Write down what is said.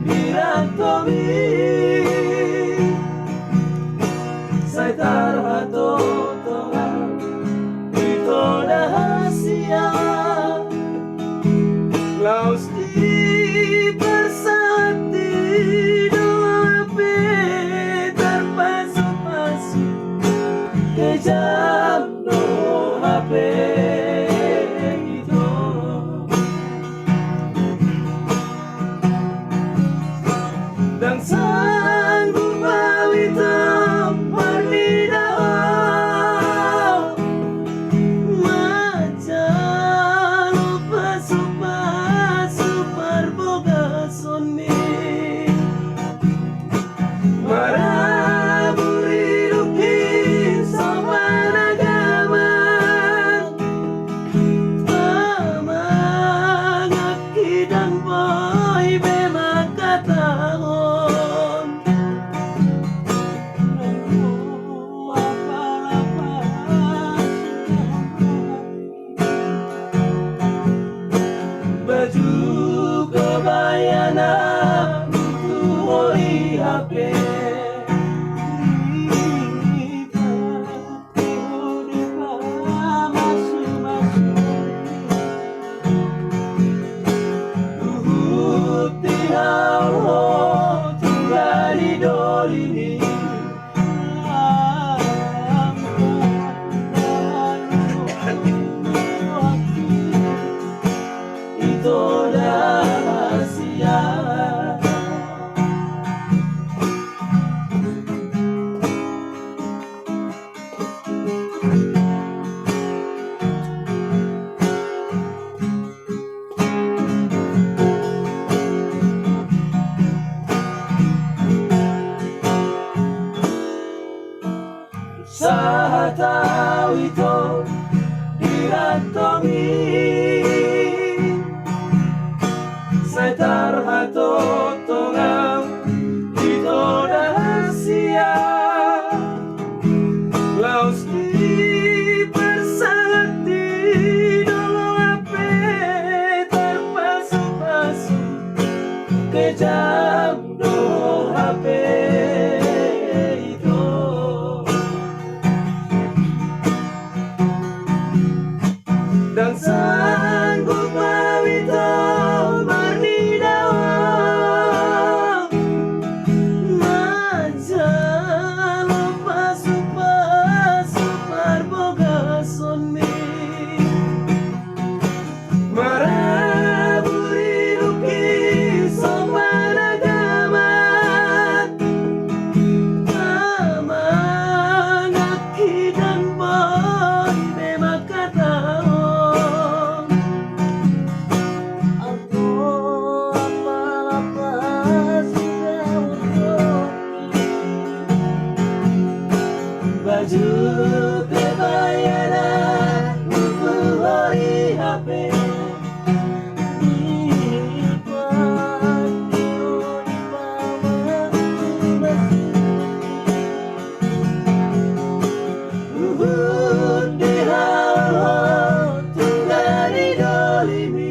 dirantomi sai tarhato tongan ito rahasia laos di bersati dua terpasu-pasu kejam no HP itu dan sanggup bawito berdidao macam pasu-pasu perboga soni maraburi lukin sopan agama amangaki dan boy bemakatahon baju kebayana untuk oli HP itu rahasia saat tahu itu dirantomi sai tarhato tongan itu rahasia laos di bersati dulu HP terpasu-pasu kejam do HP itu dan sanggup bawito berdidao macam pasu-pasu perboga soni maraburi luki sopan agama amangaki dan boy bemakatahon baju kebayana untuk oli HP di halo tunggal di dolimi